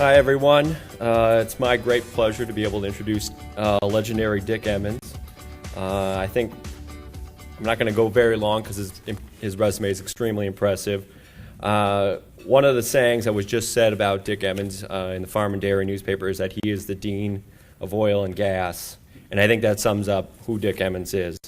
Hi, everyone. It's my great pleasure to be able to introduce legendary Dick Emmons. I think I'm not going to go very long because his resume is extremely impressive. One of the sayings that was just said about Dick Emmons in the Farm and Dairy newspaper is that he is the dean of oil and gas, and I think that sums up who Dick Emmons is.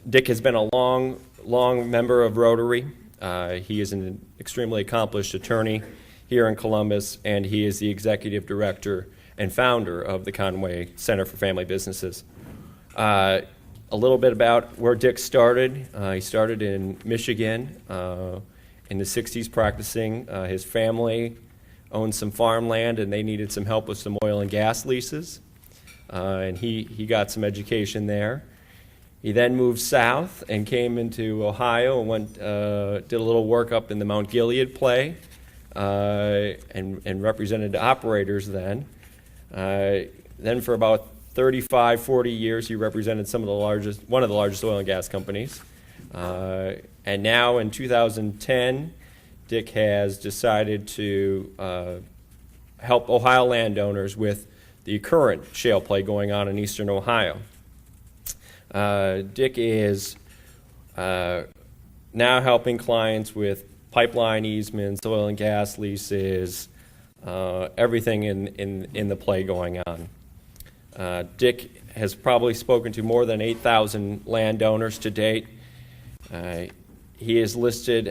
Dick has been a long member of Rotary. He is an extremely accomplished attorney here in Columbus, and he is the executive director and founder of the Conway Center for Family Businesses. A little bit about where Dick started. He started in Michigan in the 60s practicing. His family owned some farmland, and they needed some help with some oil and gas leases, and he got some education there. He then moved south and came into Ohio and did a little work up in the Mount Gilead play, and represented the operators then. Then for about 35, 40 years, he represented one of the largest oil and gas companies. And now in 2010, Dick has decided to help Ohio landowners with the current shale play going on in eastern Ohio. Dick is now helping clients with pipeline easements, oil and gas leases, everything in the play going on. Dick has probably spoken to more than 8,000 landowners to date. He is listed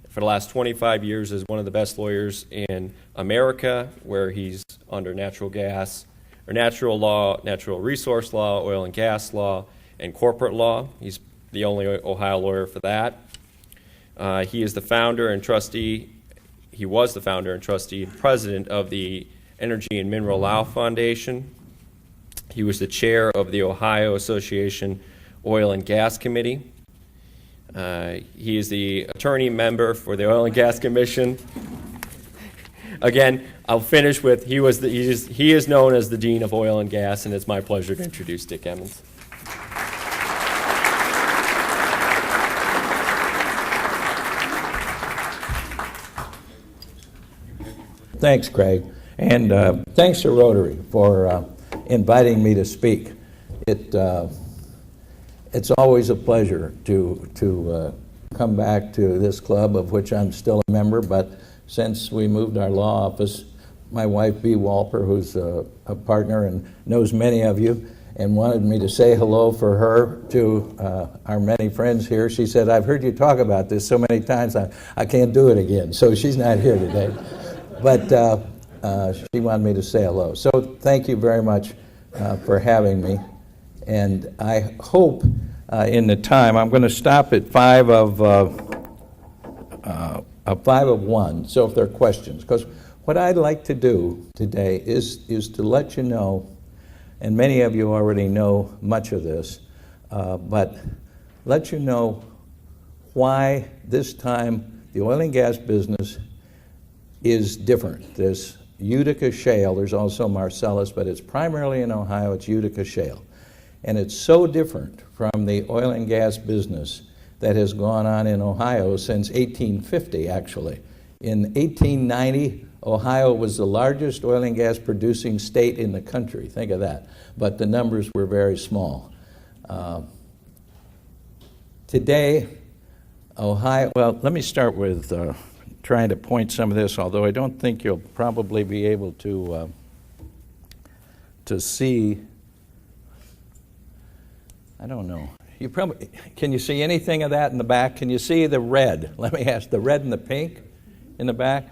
for the last 25 years as one of the best lawyers in America, where he's under natural gas, or natural law, natural resource law, oil and gas law, and corporate law. He's the only Ohio lawyer for that. He is the founder and trustee. He was the founder and trustee and president of the Energy and Mineral Law Foundation. He was the chair of the Ohio Association Oil and Gas Committee. He is the attorney member for the Oil and Gas Commission. Again, I'll finish with he is known as the Dean of Oil and Gas, and it's my pleasure to introduce Dick Emmons. Thanks, Craig, and thanks to Rotary for inviting me to speak. It's always a pleasure to come back to this club, of which I'm still a member, but since we moved our law office, my wife, Bea Walper, who's a partner and knows many of you, and wanted me to say hello for her to our many friends here. She said, "I've heard you talk about this so many times, I can't do it again," so she's not here today. But she wanted me to say hello. So thank you very much for having me. And I hope in the time, I'm going to stop at 5 of 1, so if there are questions. Because what I'd like to do today is to let you know, and many of you already know much of this, but let you know why this time the oil and gas business is different. There's Utica Shale, there's also Marcellus, but it's primarily in Ohio, it's Utica Shale. And it's so different from the oil and gas business that has gone on in Ohio since 1850, actually. In 1890, Ohio was the largest oil and gas producing state in the country. Think of that. But the numbers were very small. Today, Ohio, well, let me start with trying to point some of this, although I don't think you'll probably be able to see. I don't know. Can you see anything of that in the back? Can you see the red? Let me ask, the red and the pink in the back?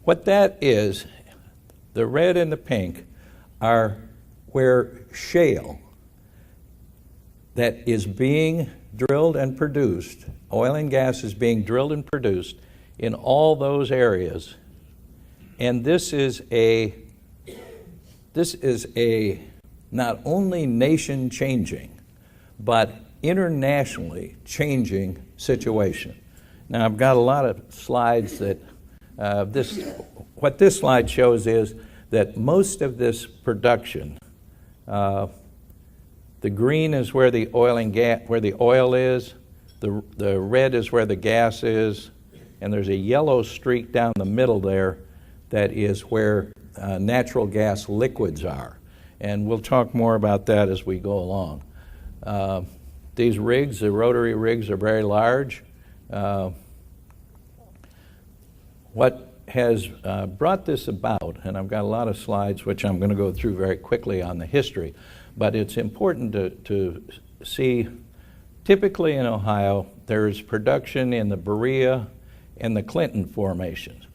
What that is, the red and the pink are where shale that is being drilled and produced, oil and gas is being drilled and produced in all those areas. And this is a not only nation changing, but internationally changing situation. Now I've got a lot of slides that what this slide shows is that most of this production, the green is where the oil and gas, where the oil is, the red is where the gas is, and there's a yellow streak down the middle there that is where natural gas liquids are. And we'll talk more about that as we go along. These rigs, the rotary rigs, are very large. What has brought this about, and I've got a lot of slides which I'm going to go through very quickly on the history, but it's important to see, typically in Ohio, there's production in the Berea and the Clinton formations.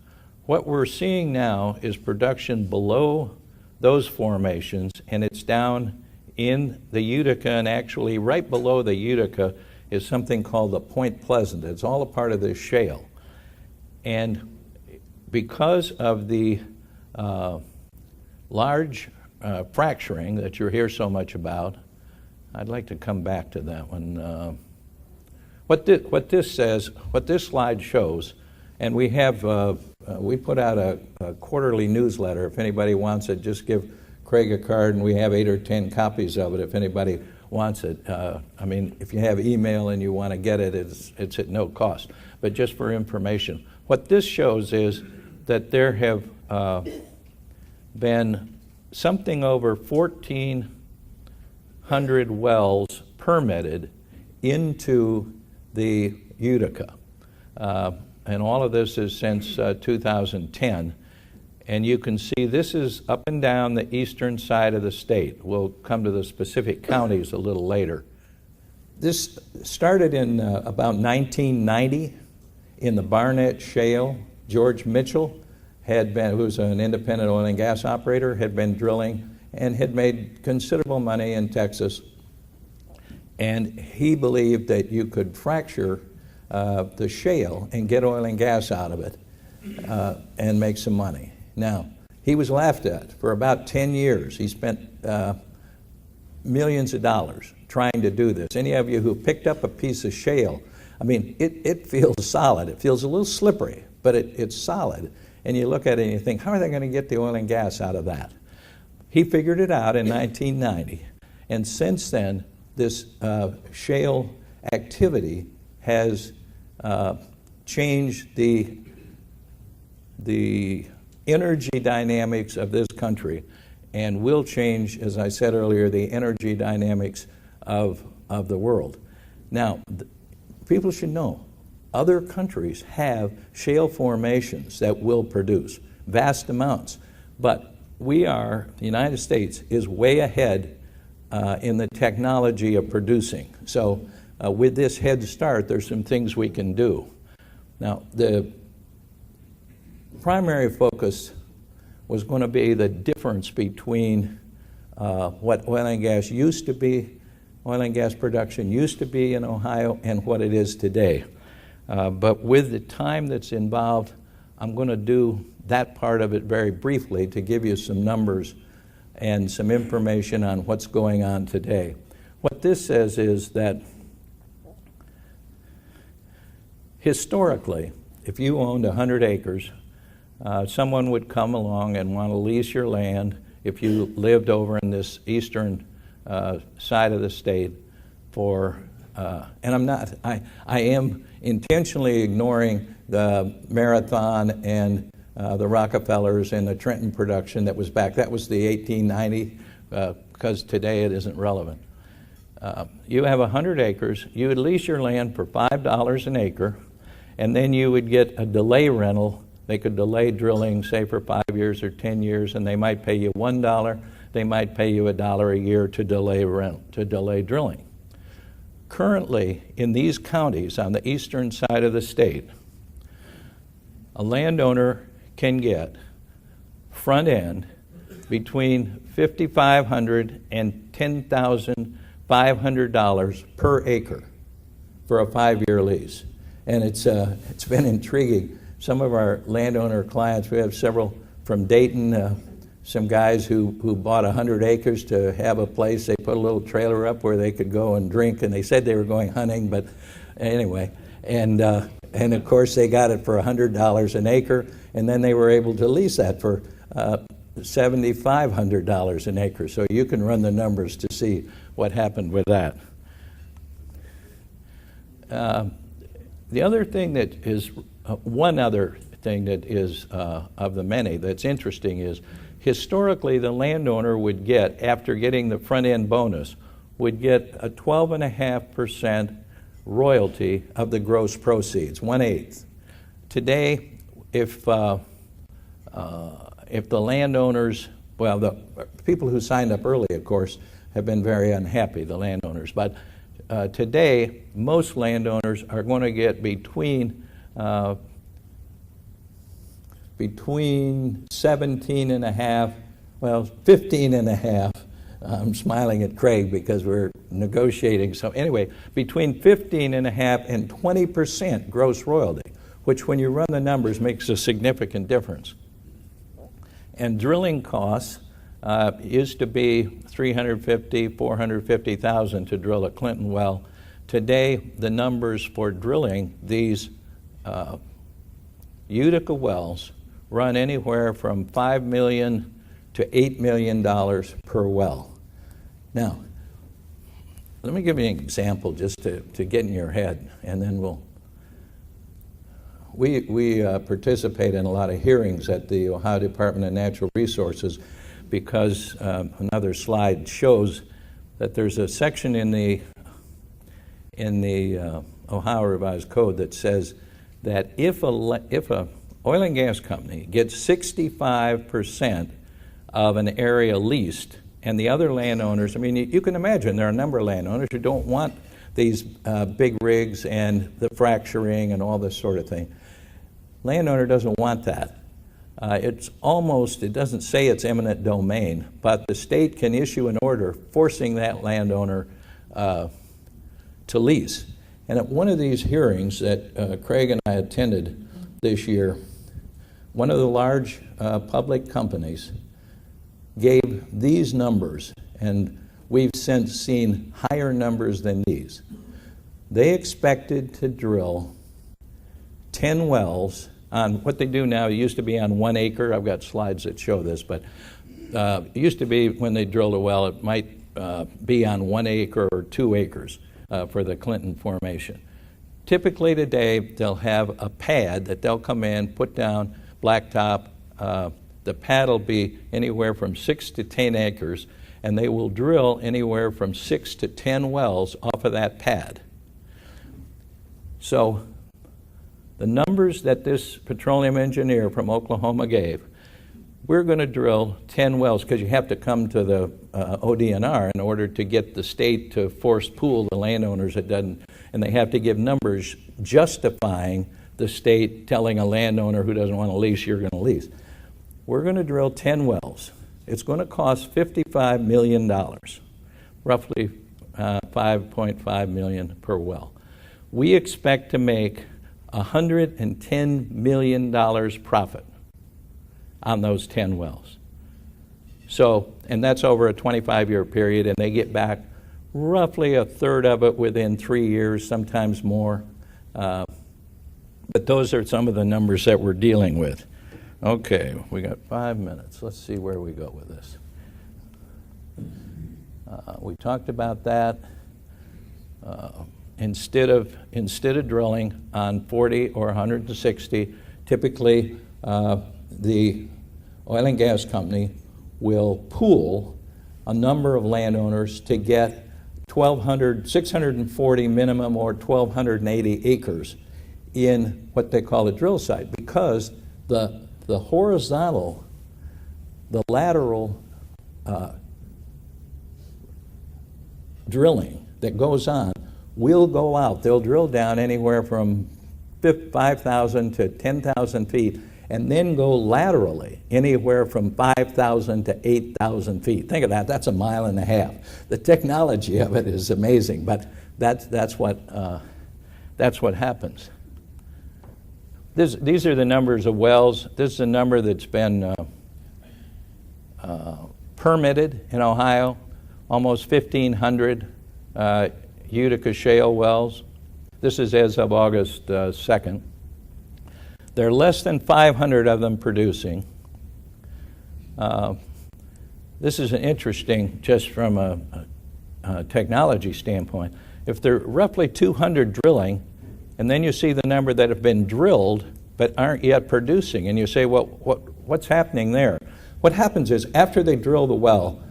What we're seeing now is production below those formations, and it's down in the Utica, and actually right below the Utica is something called the Point Pleasant. It's all a part of this shale. And because of the large fracturing that you hear so much about, I'd like to come back to that one. What this slide shows, and we have, we put out a quarterly newsletter. If anybody wants it, just give Craig a card, and we have 8 or 10 copies of it if anybody wants it. I mean, if you have email and you want to get it, it's at no cost, but just for information. What this shows is that there have been something over 1,400 wells permitted into the Utica. And all of this is since 2010. And you can see this is up and down the eastern side of the state. We'll come to the specific counties a little later. This started in about 1990 in the Barnett Shale. George Mitchell had been, who was an independent oil and gas operator, had been drilling and had made considerable money in Texas. And he believed that you could fracture the shale and get oil and gas out of it and make some money. Now, he was laughed at for about 10 years. He spent millions of dollars trying to do this. Any of you who picked up a piece of shale, I mean, it feels solid. It feels a little slippery, but it's solid. And you look at it and you think, how are they going to get the oil and gas out of that? He figured it out in 1990. And since then, this shale activity has changed the energy dynamics of this country, and will change, as I said earlier, the energy dynamics of the world. Now, people should know, other countries have shale formations that will produce vast amounts, but the United States is way ahead in the technology of producing. So with this head start, there's some things we can do. Now, the primary focus was going to be the difference between what oil and gas used to be, oil and gas production used to be in Ohio, and what it is today. But with the time that's involved, I'm going to do that part of it very briefly to give you some numbers and some information on what's going on today. What this says is that historically, if you owned 100 acres, someone would come along and want to lease your land if you lived over in this eastern side of the state for, and I am intentionally ignoring the Marathon and the Rockefellers and the Trenton production that was back. That was the 1890, because today it isn't relevant. You have 100 acres, you would lease your land for $5 an acre, and then you would get a delay rental. They could delay drilling, say, for 5 years or 10 years, and they might pay you $1. They might pay you $1 a year to delay drilling. Currently, in these counties on the eastern side of the state, a landowner can get front end between $5,500 and $10,500 per acre for a 5-year lease, and it's been intriguing. Some of our landowner clients, we have several from Dayton, some guys who bought 100 acres to have a place. They put a little trailer up where they could go and drink, and they said they were going hunting, but anyway. And of course, they got it for $100 an acre, and then they were able to lease that for $7,500 an acre. So you can run the numbers to see what happened with that. The other thing that is one other thing that is of the many that's interesting is historically the landowner would get, after getting the front end bonus, would get a 12.5% royalty of the gross proceeds, 1/8. Today, if the landowners, well, the people who signed up early, of course, have been very unhappy, the landowners, but today, most landowners are going to get between 17.5, well, 15.5. I'm smiling at Craig because we're negotiating. So anyway, between 15.5 and 20% gross royalty, which when you run the numbers makes a significant difference. And drilling costs used to be $350,000, $450,000 to drill a Clinton well. Today, the numbers for drilling these Utica wells run anywhere from $5 million to $8 million per well. Now, let me give you an example just to get in your head, and then we participate in a lot of hearings at the Ohio Department of Natural Resources because another slide shows that there's a section in the Ohio Revised Code that says that if a oil and gas company gets 65% of an area leased, and the other landowners, I mean, you can imagine there are a number of landowners who don't want these big rigs and the fracturing and all this sort of thing. Landowner doesn't want that. It doesn't say it's eminent domain, but the state can issue an order forcing that landowner to lease. And at one of these hearings that Craig and I attended this year, one of the large public companies gave these numbers, and we've since seen higher numbers than these. They expected to drill 10 wells on what they do now. It used to be on 1 acre. I've got slides that show this, but it used to be when they drilled a well, it might be on 1 acre or 2 acres for the Clinton formation. Typically today, they'll have a pad that they'll come in, put down blacktop. The pad will be anywhere from 6 to 10 acres, and they will drill anywhere from 6 to 10 wells off of that pad. So the numbers that this petroleum engineer from Oklahoma gave, we're going to drill 10 wells because you have to come to the ODNR in order to get the state to force pool the landowners. And they have to give numbers justifying the state telling a landowner who doesn't want to lease, you're going to lease. We're going to drill 10 wells. It's going to cost $55 million, roughly $5.5 million per well. We expect to make $110 million profit on those 10 wells. So, and that's over a 25-year period, and they get back roughly a third of it within 3 years, sometimes more. But those are some of the numbers that we're dealing with. Okay, we got 5 minutes. Let's see where we go with this. We talked about that. Instead of drilling on 40 or 160, typically the oil and gas company will pool a number of landowners to get 640 minimum or 1,280 acres in what they call a drill site, because the horizontal, the lateral drilling that goes on will go out. They'll drill down anywhere from 5,000 to 10,000 feet and then go laterally anywhere from 5,000 to 8,000 feet. Think of that. That's a mile and a half. The technology of it is amazing, but that's what happens. These are the numbers of wells. This is a number that's been permitted in Ohio, almost 1,500 Utica shale wells. This is as of August 2nd. There are less than 500 of them producing. This is interesting just from a technology standpoint. If there are roughly 200 drilling, and then you see the number that have been drilled but aren't yet producing. And you say, well, what's happening there? What happens is after they drill the well,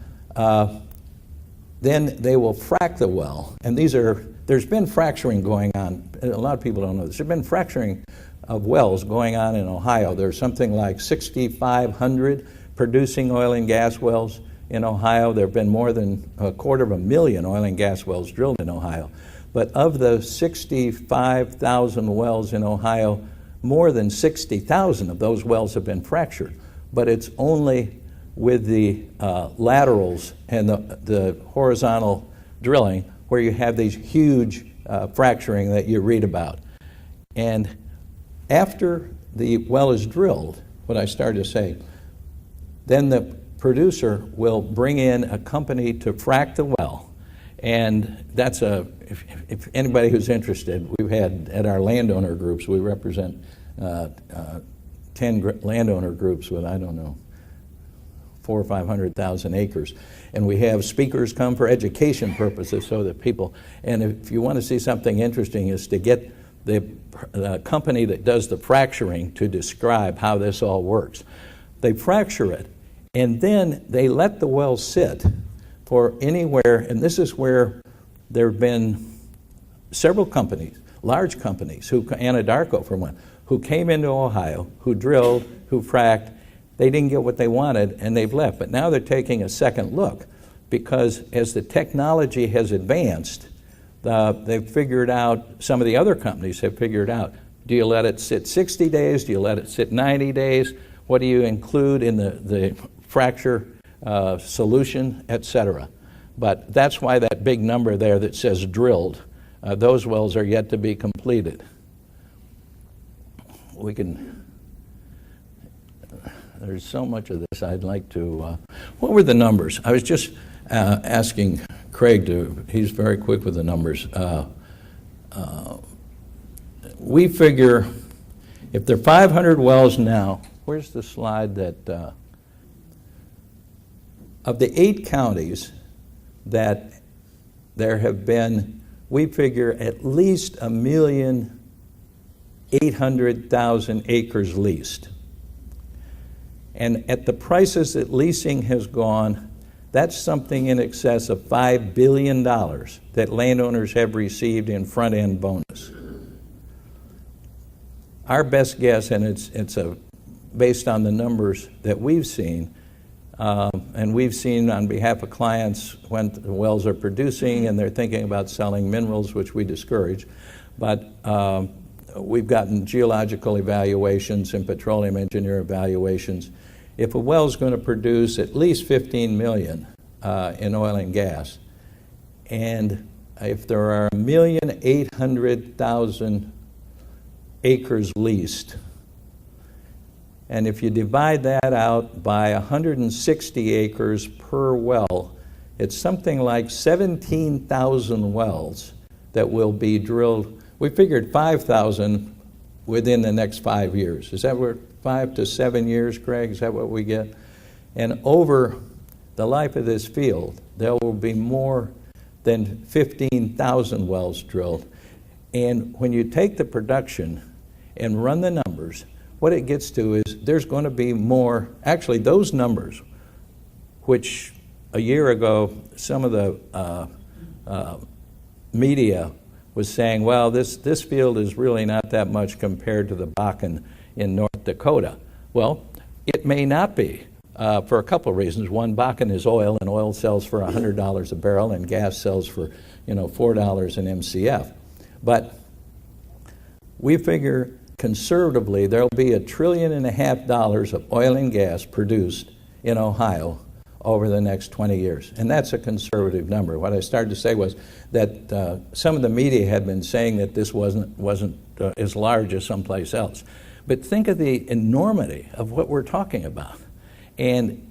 then they will frack the well. And there's been fracturing going on. A lot of people don't know this. There's been fracturing of wells going on in Ohio. There's something like 6,500 producing oil and gas wells in Ohio. There have been more than 250,000 oil and gas wells drilled in Ohio. But of the 65,000 wells in Ohio, more than 60,000 of those wells have been fractured. But it's only with the laterals and the horizontal drilling where you have these huge fracturing that you read about. And after the well is drilled, what I started to say, then the producer will bring in a company to frack the well. And that's if anybody who's interested, we've had at our landowner groups, we represent 10 landowner groups with, I don't know, 400,000 or 500,000 acres. And we have speakers come for education purposes so that people, and if you want to see something interesting, is to get the company that does the fracturing to describe how this all works. They fracture it, and then they let the well sit for anywhere, and this is where there have been several companies, large companies, Anadarko for one, who came into Ohio, who drilled, who fracked. They didn't get what they wanted, and they've left. But now they're taking a second look, because as the technology has advanced, they've figured out, some of the other companies have figured out, do you let it sit 60 days? Do you let it sit 90 days? What do you include in the fracture solution, etc.? But that's why that big number there that says drilled, those wells are yet to be completed. There's so much of this I'd like to, what were the numbers? I was just asking Craig he's very quick with the numbers. We figure if there are 500 wells now, where's the slide that, of the 8 counties that there have been, we figure at least 1,800,000 acres leased. And at the prices that leasing has gone, that's something in excess of $5 billion that landowners have received in front-end bonus. Our best guess, and it's based on the numbers that we've seen, and we've seen on behalf of clients when the wells are producing and they're thinking about selling minerals, which we discourage, but we've gotten geological evaluations and petroleum engineer evaluations. If a well is going to produce at least 15 million in oil and gas, and if there are 1,800,000 acres leased, and if you divide that out by 160 acres per well, it's something like 17,000 wells that will be drilled. We figured 5,000 within the next 5 years. Is that where 5 to 7 years, Craig? Is that what we get? And over the life of this field, there will be more than 15,000 wells drilled. And when you take the production and run the numbers, what it gets to is there's going to be more, actually those numbers, which a year ago some of the media was saying, well, this field is really not that much compared to the Bakken in North Dakota. Well, it may not be for a couple of reasons. One, Bakken is oil, and oil sells for $100 a barrel, and gas sells for $4 an MCF. But we figure conservatively there'll be $1.5 trillion of oil and gas produced in Ohio over the next 20 years. And that's a conservative number. What I started to say was that some of the media had been saying that this wasn't as large as someplace else. But think of the enormity of what we're talking about. And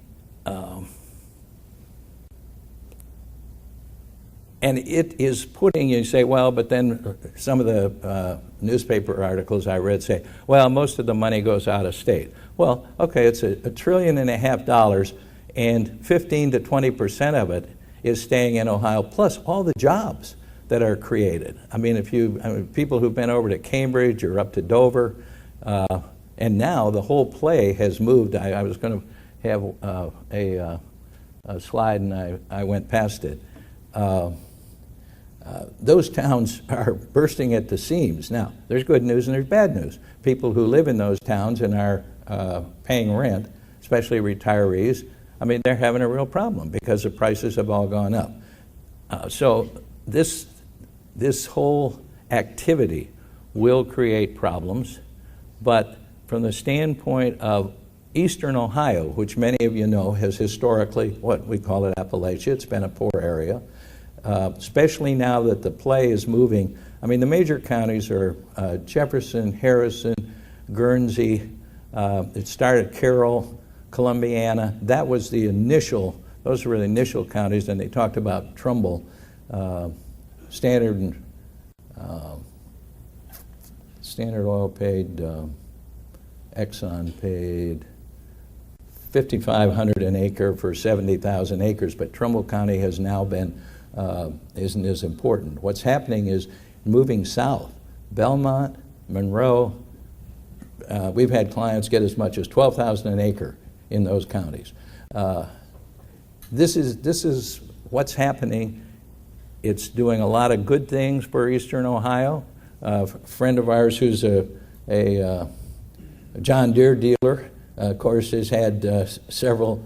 it is putting, you say, well, but then some of the newspaper articles I read say, well, most of the money goes out of state. Well, okay, it's $1.5 trillion, and 15 to 20% of it is staying in Ohio, plus all the jobs that are created. I mean, people who've been over to Cambridge or up to Dover, And now the whole play has moved. I was going to have a slide, and I went past it. Those towns are bursting at the seams. Now, there's good news and there's bad news. People who live in those towns and are paying rent, especially retirees, I mean, they're having a real problem because the prices have all gone up. So this whole activity will create problems, but from the standpoint of Eastern Ohio, which many of you know has historically, what we call it Appalachia, it's been a poor area, especially now that the play is moving. I mean, the major counties are Jefferson, Harrison, Guernsey, it started Carroll, Columbiana. That was the initial, those were the initial counties, and they talked about Trumbull. Standard Oil paid, Exxon paid $5,500 an acre for 70,000 acres, but Trumbull County has now been, isn't as important. What's happening is moving south. Belmont, Monroe, we've had clients get as much as $12,000 an acre in those counties. This is what's happening. It's doing a lot of good things for Eastern Ohio. A friend of ours who's a John Deere dealer, of course, has had several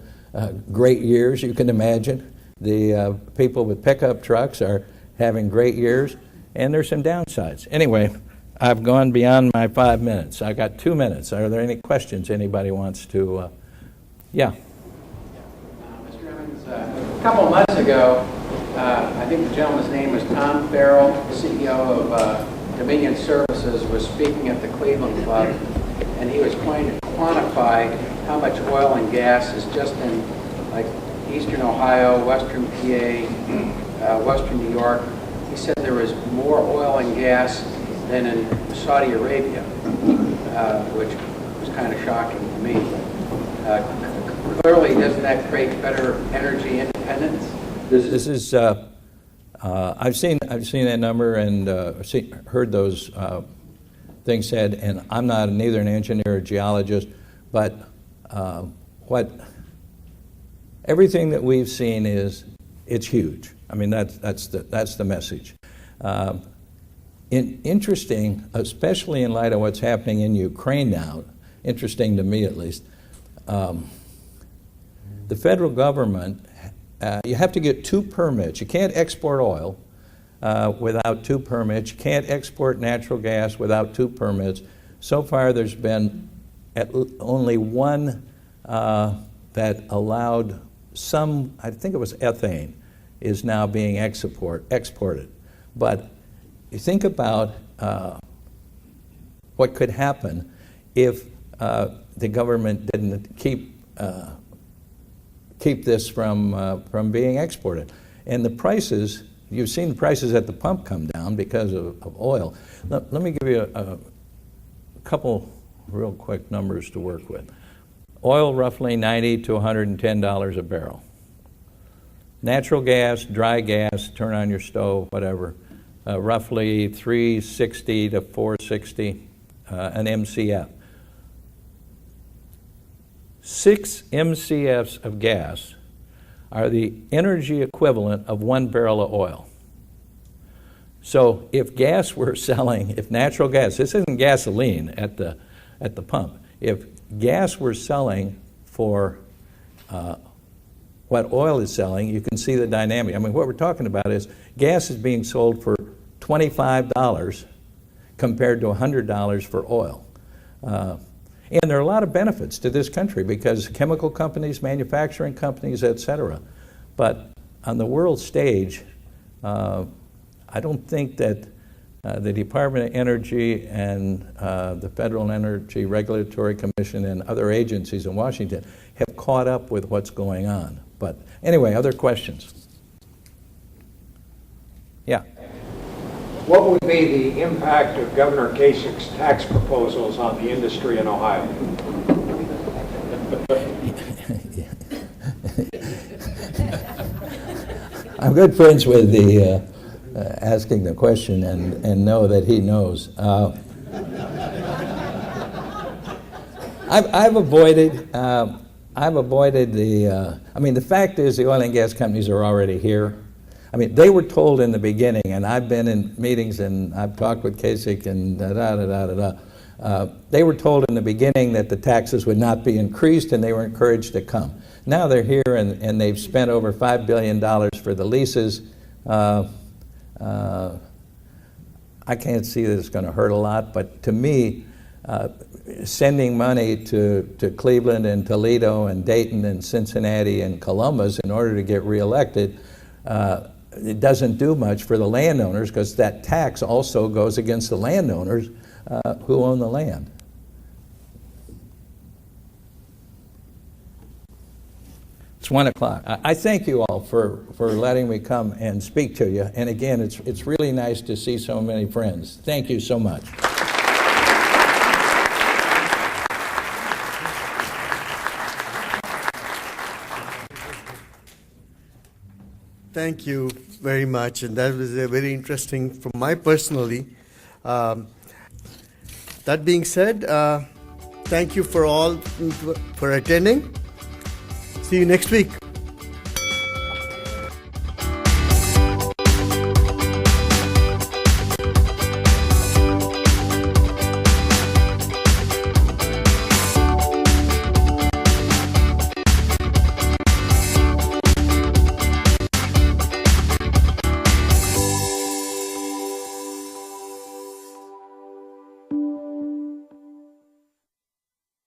great years, you can imagine. The people with pickup trucks are having great years, and there's some downsides. Anyway, I've gone beyond my 5 minutes. I got 2 minutes. Are there any questions anybody wants to? Yeah. Mr. Evans, a couple of months ago, I think the gentleman's name was Tom Farrell, CEO of Dominion Services, was speaking at the Cleveland Club, and he was going to quantify how much oil and gas is just in like Eastern Ohio, Western PA, Western New York. He said there was more oil and gas than in Saudi Arabia, which was kind of shocking to me. Clearly, doesn't that create better energy independence? This is I've seen that number and heard those things said, and I'm not neither an engineer or geologist, but everything that we've seen is it's huge. I mean that's the message. Interesting, especially in light of what's happening in Ukraine now. Interesting to me, at least. The federal government, you have to get 2 permits. You can't export oil without 2 permits. You can't export natural gas without 2 permits. So far, there's been only one that allowed some, I think it was ethane, is now being exported. But you think about what could happen if the government didn't keep this from being exported. And the prices, you've seen the prices at the pump come down because of oil. Let me give you a couple real quick numbers to work with. Oil, roughly $90 to $110 a barrel. Natural gas, dry gas, turn on your stove, whatever, roughly $360 to $460 an MCF. 6 MCFs of gas are the energy equivalent of 1 barrel of oil. So if gas were selling, if natural gas, this isn't gasoline at the pump, if gas were selling for what oil is selling, you can see the dynamic. I mean, what we're talking about is gas is being sold for $25 compared to $100 for oil. And there are a lot of benefits to this country because chemical companies, manufacturing companies, et cetera. But on the world stage, I don't think that the Department of Energy and the Federal Energy Regulatory Commission and other agencies in Washington have caught up with what's going on. But anyway, other questions? Yeah. What would be the impact of Governor Kasich's tax proposals on the industry in Ohio? I'm good friends with the asking the question and know that he knows. I've avoided the, I mean, the fact is the oil and gas companies are already here. I mean, they were told in the beginning, and I've been in meetings and I've talked with Kasich and they were told in the beginning that the taxes would not be increased and they were encouraged to come. Now they're here and they've spent over $5 billion for the leases. I can't see that it's going to hurt a lot, but to me, sending money to Cleveland and Toledo and Dayton and Cincinnati and Columbus in order to get reelected, it doesn't do much for the landowners because that tax also goes against the landowners who own the land. It's 1 o'clock. I thank you all for letting me come and speak to you. And again, it's really nice to see so many friends. Thank you so much. Thank you very much, and that was very interesting for my personally. That being said, thank you for all for attending. See you next week.